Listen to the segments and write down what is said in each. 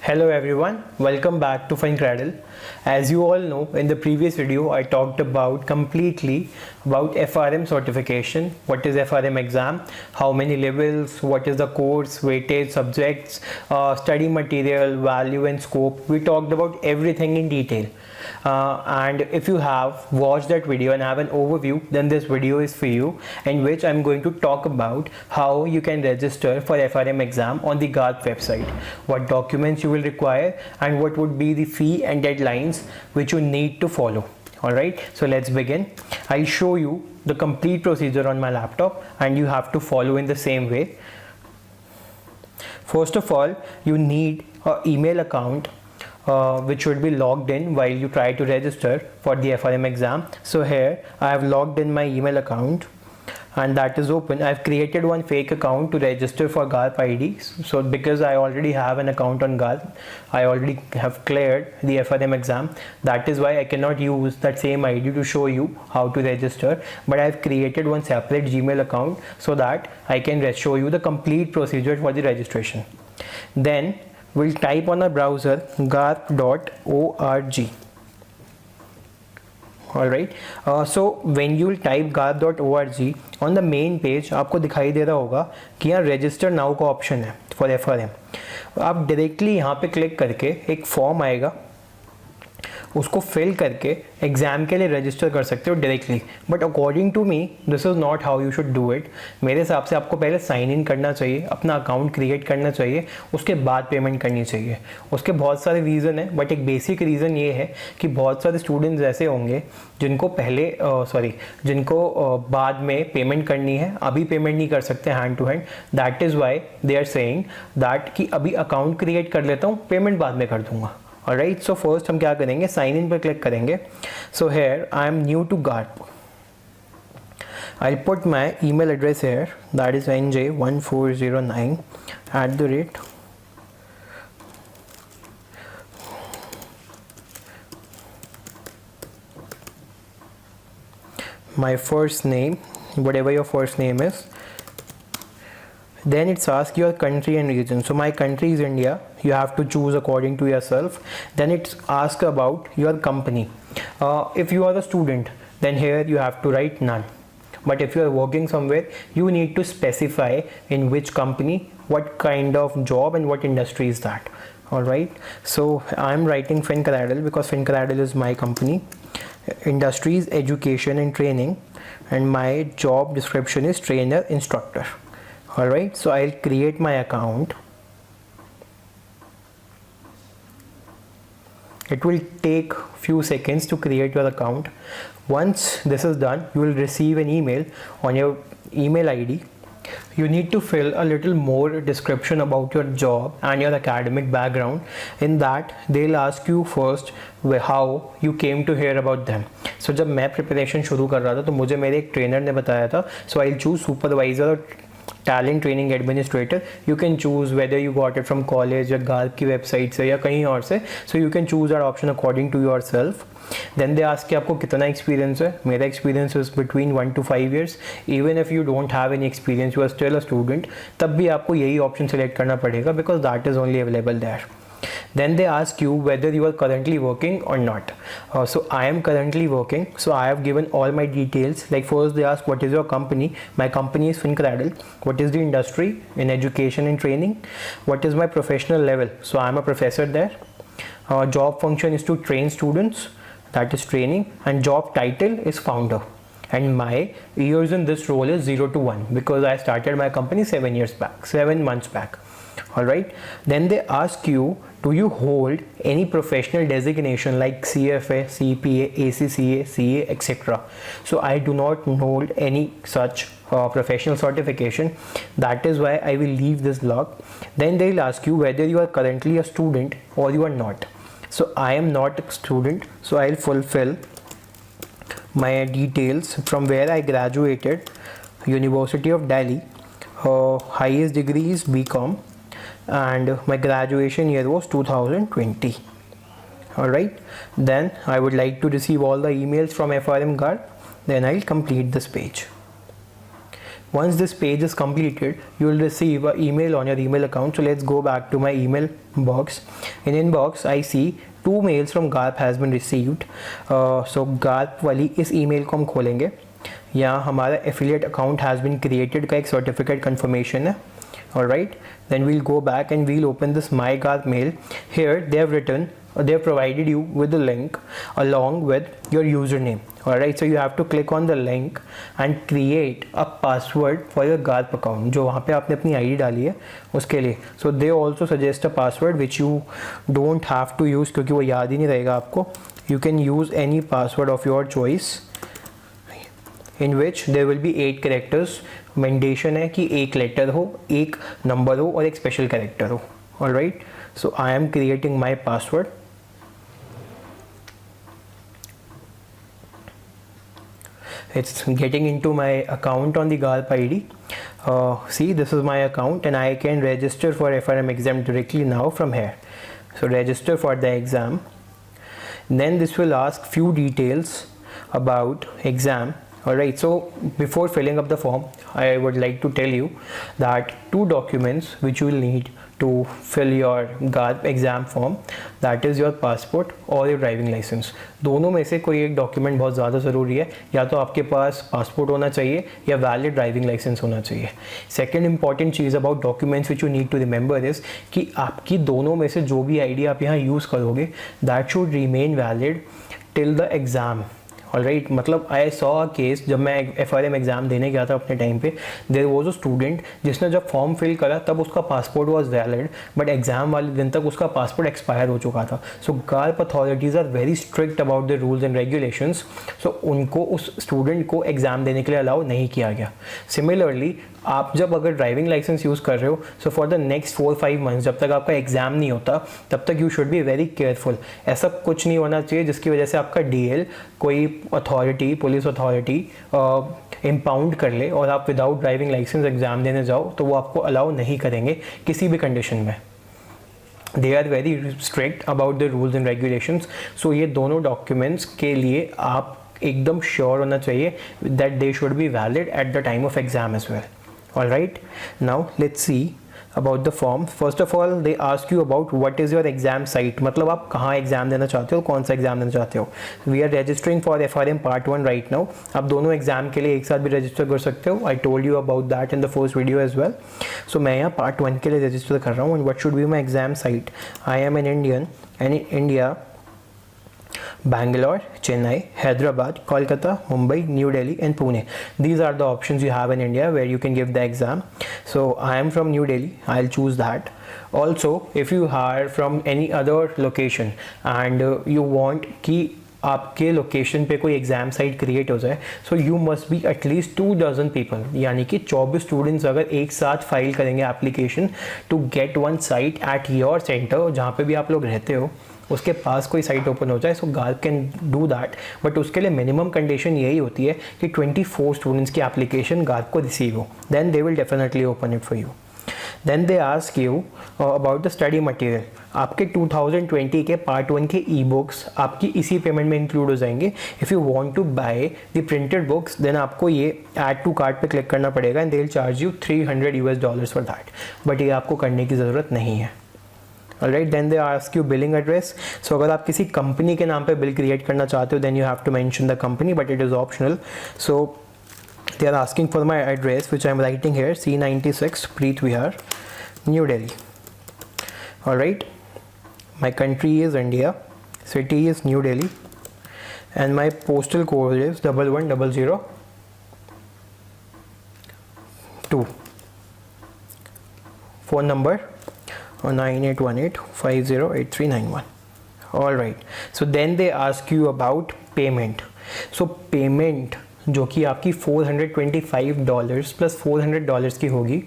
Hello everyone, welcome back to FunCradle. As you all know, in the previous video I talked completely about FRM certification, what is FRM exam, how many levels, what is the course, weightage, subjects, study material, value and scope. We talked about everything in detail. And if you have watched that video and have an overview, then this video is for you, in which I'm going to talk about how you can register for FRM exam on the GARP website, what documents you will require, and what would be the fee and deadlines which you need to follow. Alright, so let's begin. I'll show you the complete procedure on my laptop and you have to follow in the same way. First of all, you need an email account which should be logged in while you try to register for the FRM exam. So here I have logged in my email account and that is open. I've created one fake account to register for GARP ID. So because I already have an account on GARP, I already have cleared the FRM exam. That is why I cannot use that same ID to show you how to register, but I've created one separate Gmail account so that I can show you the complete procedure for the registration. Then we'll type on our browser garp.org. Alright, so when you will type garp.org, on the main page आपको दिखाई दे रहा होगा कि यहाँ register now का option है for FRM. आप directly यहाँ पे click करके एक form आएगा, उसको फिल करके एग्ज़ाम के लिए रजिस्टर कर सकते हो directly. But according to me this is not how you should do it. मेरे हिसाब से आपको पहले साइन इन करना चाहिए, अपना अकाउंट क्रिएट करना चाहिए, उसके बाद पेमेंट करनी चाहिए. उसके बहुत सारे रीज़न है, बट एक बेसिक रीज़न ये है कि बहुत सारे स्टूडेंट्स ऐसे होंगे जिनको बाद में पेमेंट करनी है, अभी पेमेंट नहीं कर सकते hand to hand. That is why they are saying that कि अभी अकाउंट क्रिएट कर लेता हूँ, पेमेंट बाद में कर दूंगा. Alright, so first हम क्या करेंगे, साइन इन पर क्लिक करेंगे. So here I am new to GARP. I'll put my email address here, that is nj1409 @ my first name, whatever your first name is. Then it's ask your country and region. So my country is India. You have to choose according to yourself. Then it's ask about your company. If you are a student, then here you have to write none. But if you are working somewhere, you need to specify in which company, what kind of job and what industry is that. Alright, so I'm writing FunCradle because FunCradle is my company. Industries, education and training, and my job description is trainer instructor. Alright, so I'll create my account. It will take few seconds to create your account. Once this is done, you will receive an email on your email ID. You need to fill a little more description about your job and your academic background. In that they'll ask you first how you came to hear about them. So जब मैं preparation शुरू कर रहा था तो मुझे मेरे एक trainer ने बताया था. So I'll choose supervisor or talent training administrator. You can choose whether you got it from college या GARP की वेबसाइट से या कहीं और से. So you can choose that option according to yourself. Then they ask कि आपको कितना experience है. मेरा experience is between 1 to 5 years. Even if you don't have any experience, you are still a student, तब भी आपको यही option select करना पड़ेगा because that is only available there. Then they ask you whether you are currently working or not. So I am currently working, so I have given all my details. Like first they ask what is your company. My company is FunCradle. What is the industry? In education and training. What is my professional level? So I am a professor there. Job function is to train students, that is training, and job title is founder. And my years in this role is 0 to 1 because I started my company 7 months back. Alright, then they ask you, do you hold any professional designation like CFA, CPA, ACCA, CA, etc. So I do not hold any such professional certification. That is why I will leave this block. Then they will ask you whether you are currently a student or you are not. So I am not a student, so I will fulfill my details from where I graduated, University of Delhi. Highest degree is BCom and my graduation year was 2020. Alright, then I would like to receive all the emails from FRM GARP. Then I'll complete this page. Once this page is completed, you will receive an email on your email account. So let's go back to my email box. In inbox, I see 2 mails from GARP has been received. So GARP वाली इस email को हम खोलेंगे. यहाँ हमारा affiliate account has been created का एक certificate confirmation है. Alright, then we'll go back and we'll open this MyGARP mail. Here they have written, they have provided you with the link along with your username. Alright, so you have to click on the link and create a password for your GARP account जो वहाँ पे आपने अपनी ID डाली है उसके लिए. So they also suggest a password which you don't have to use क्योंकि वो याद ही नहीं रहेगा आपको. You can use any password of your choice in which there will be 8 characters. Mandation है कि एक लेटर हो, एक नंबर हो और एक स्पेशल कैरेक्टर हो. Alright, so I am creating my password. It's getting into my account on the GARP ID. See, this is my account and I can register for FRM exam directly now from here. So register for the exam. Then this will ask few details about exam. Alright, so before filling up the form, I would like to tell you that 2 documents which you will need to fill your GARP exam form, that is your passport और your driving license. दोनों में से कोई एक document बहुत ज़्यादा ज़रूरी है. या तो आपके पास पासपोर्ट होना चाहिए या वैलिड ड्राइविंग लाइसेंस होना चाहिए. सेकेंड इंपॉर्टेंट चीज़ about documents which you need to remember is कि आपकी दोनों में से जो भी आईडी आप यहाँ यूज़ करोगे that should remain valid till the exam. Alright, मतलब आई सॉ अ केस जब मैं FRM एग्ज़ाम देने गया था अपने टाइम पे, देयर वाज अ स्टूडेंट जिसने जब फॉर्म फिल करा तब उसका passport was valid but exam वाले दिन तक उसका पासपोर्ट एक्सपायर हो चुका था. So GARP authorities are very strict about the rules and regulations. So उनको उस स्टूडेंट को एग्ज़ाम देने के लिए अलाउ नहीं किया गया. सिमिलरली आप जब अगर ड्राइविंग लाइसेंस यूज़ कर रहे हो, so for the next 4-5 months जब तक आपका एग्ज़ाम नहीं होता तब तक you should be very careful. ऐसा कुछ नहीं होना चाहिए जिसकी वजह से आपका DL कोई अथॉरिटी, पुलिस अथॉरिटी इम्पाउंड कर ले और आप विदाउट ड्राइविंग लाइसेंस एग्ज़ाम देने जाओ तो वो आपको अलाउ नहीं करेंगे किसी भी कंडीशन में. They are very strict about the rules and regulations. So ये दोनों डॉक्यूमेंट्स के लिए आप एकदम श्योर होना चाहिए that they should be valid at the time of exam as well. Alright, now let's see about the form. First of all, they ask you about what is your exam site. मतलब आप कहाँ exam देना चाहते हो, कौन सा exam देना चाहते हो. We are registering for FRM Part 1 right now. आप दोनों एग्जाम के लिए एक साथ भी रजिस्टर कर सकते हो. I told you about that in the first video as well. So मैं यहाँ Part 1 के लिए रजिस्टर कर रहा हूँ. And what should be my exam site? I am an Indian and in India Bangalore, Chennai, Hyderabad, Kolkata, Mumbai, New Delhi and Pune. These are the options you have in India where you can give the exam. So I am from New Delhi, I'll choose that. Also, if you are from any other location and you want कि आपके location पे कोई exam site create हो जाए, so you must be at least 2 dozen people, यानी कि 24 students अगर एक साथ फाइल करेंगे application to get one site at your centre, जहाँ पे भी आप लोग रहते हो उसके पास कोई साइट ओपन हो जाए. सो GARP can do that, but उसके लिए मिनिमम कंडीशन यही होती है कि 24 स्टूडेंट्स की एप्लीकेशन GARP को रिसीव हो, then they will definitely open it for you. Then they ask you about the study material. आपके 2020 के पार्ट 1 के ई बुक्स आपकी इसी पेमेंट में इंक्लूड हो जाएंगे. If you want to buy the printed books then आपको ये ऐड टू कार्ट पे क्लिक करना पड़ेगा and they will charge you $300 for that, but ये आपको करने की ज़रूरत नहीं है. Alright, then they ask you billing address. So अगर आप किसी कंपनी के नाम पे बिल क्रिएट करना चाहते हो then you have to mention the company, but it is optional. So they are asking for my address which I am writing here, C96 Preet Vihar, New Delhi. Alright, my country is India, city is New Delhi and my postal code is 11002. Phone number 9818508391. Alright, so then they ask you about payment. So payment जो कि आपकी $425 plus $400 की होगी,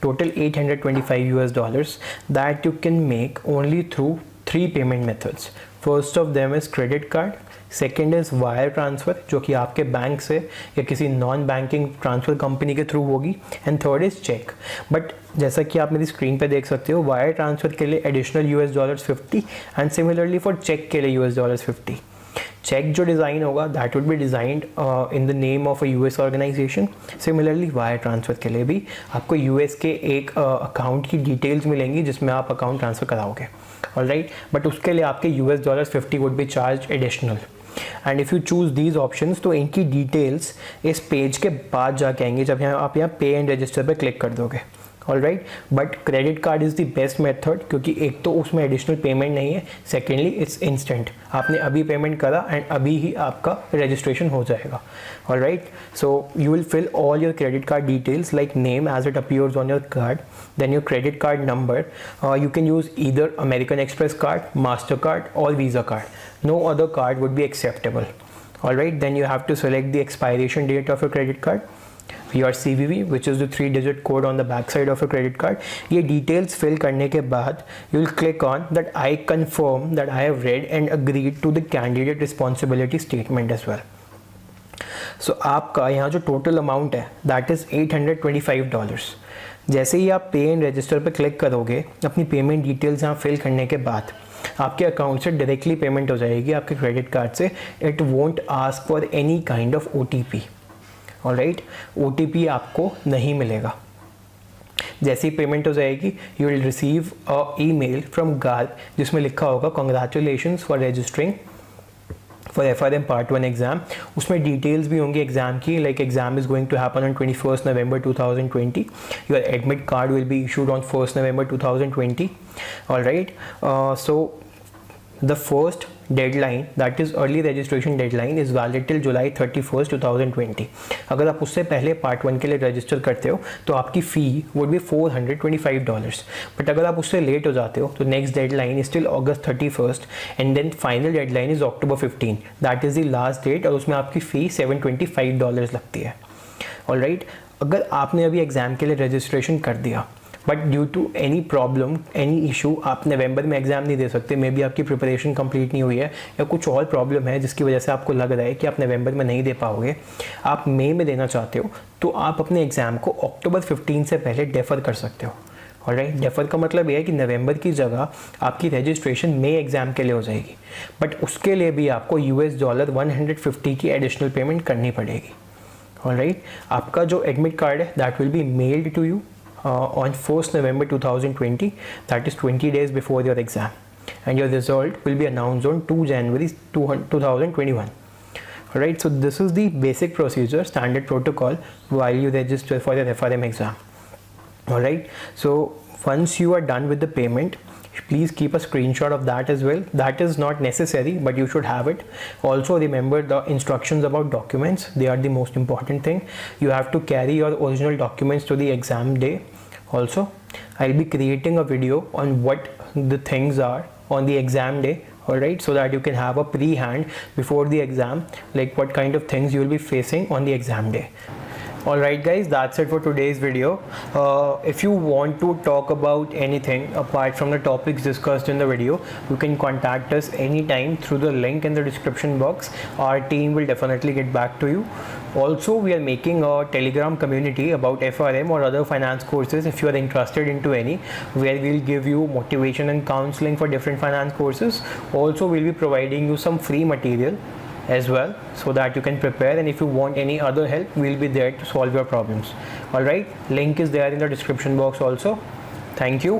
total $825 that you can make only through 3 payment methods. First of them is credit card, second is wire transfer जो कि आपके bank से या किसी नॉन बैंकिंग ट्रांसफ़र कंपनी के थ्रू होगी, and third is cheque. But जैसा कि आप मेरी स्क्रीन पे देख सकते हो वायर ट्रांसफ़र के लिए additional $50 and similarly for cheque के लिए $50. चेक जो डिज़ाइन होगा that would be designed in the name of a US organisation. Similarly wire transfer के लिए भी आपको यूएस के एक अकाउंट की डिटेल्स मिलेंगी जिसमें आप अकाउंट ट्रांसफ़र कराओगे, ऑलराइट। बट उसके लिए आपके $50 would be charge additional. And if you choose these options तो इनकी डिटेल्स इस पेज के बाद जाके आएंगे जब आप यहाँ पे एंड रजिस्टर पे क्लिक कर दोगे, alright. But credit card is the best method, क्योंकि एक तो उसमें एडिशनल पेमेंट नहीं है, सेकेंडली इट्स इंस्टेंट, आपने अभी पेमेंट करा एंड अभी ही आपका रजिस्ट्रेशन हो जाएगा, alright. So you will fill all your credit card details like name as it appears on your card, then your credit card number. You can use either American Express card, MasterCard or Visa card. No other card would be acceptable. Alright, then you have to select the expiration date of your credit card, your CVV, which is the 3-digit code on the back side of your credit card. ये details fill करने के बाद you will click on that I confirm that I have read and agreed to the candidate responsibility statement as well. So आपका यहाँ जो total amount है that is $825. जैसे ही आप पे एंड रजिस्टर पर क्लिक करोगे, अपनी पेमेंट डिटेल्स यहाँ फिल करने के बाद आपके अकाउंट से डायरेक्टली पेमेंट हो जाएगी आपके क्रेडिट कार्ड से। It won't ask for any kind of OTP, alright. OTP आपको नहीं मिलेगा। जैसे ही पेमेंट हो जाएगी you will receive a email from गार्ग जिसमें लिखा होगा congratulations for registering for FRM Part 1 exam. उसमें डिटेल्स भी होंगी एग्ज़ाम की, like exam is going to happen on 21 November 2020. Your admit card will be issued on 1 November 2020. Alright, so the first deadline, that is early registration deadline, is valid till July 31st 2020. अगर आप उससे पहले part 1 के लिए register करते हो तो आपकी फ़ी वुड बी $425. बट अगर आप उससे लेट हो जाते हो तो next deadline is till August 31st and then final deadline is October 15. That is the last date और उसमें आपकी फ़ी $725 लगती है, ऑलराइट। अगर आपने अभी एग्ज़ाम के लिए रजिस्ट्रेशन कर दिया but due to any problem, any issue, आप नवंबर में एग्ज़ाम नहीं दे सकते, मे बी आपकी प्रिपरेशन कंप्लीट नहीं हुई है या कुछ और प्रॉब्लम है जिसकी वजह से आपको लग रहा है कि आप नवंबर में नहीं दे पाओगे, आप मई में देना चाहते हो, तो आप अपने एग्ज़ाम को October 15 से पहले डेफर कर सकते हो, ऑलराइट। डेफर का मतलब यह है कि नवंबर की जगह आपकी रजिस्ट्रेशन मई एग्ज़ाम के लिए हो जाएगी, बट उसके लिए भी आपको $150 की एडिशनल पेमेंट करनी पड़ेगी, ऑलराइट। आपका जो एडमिट कार्ड है that will be mailed to you on 1st November 2020, that is 20 days before your exam, and your result will be announced on 2 January 2021. Alright, so this is the basic procedure, standard protocol while you register for your FRM exam. Alright, so once you are done with the payment, please keep a screenshot of that as well. That is not necessary, but you should have it. Also remember the instructions about documents, they are the most important thing. You have to carry your original documents to the exam day. Also I'll be creating a video on what the things are on the exam day, alright, so that you can have a pre-hand before the exam, like what kind of things you will be facing on the exam day. Alright guys, that's it for today's video. If you want to talk about anything apart from the topics discussed in the video, you can contact us anytime through the link in the description box. Our team will definitely get back to you. Also, we are making a Telegram community about FRM or other finance courses if you are interested into any, where we'll give you motivation and counseling for different finance courses. Also, we'll be providing you some free material as well so that you can prepare, and if you want any other help, we'll be there to solve your problems. Alright, link is there in the description box also. Thank you.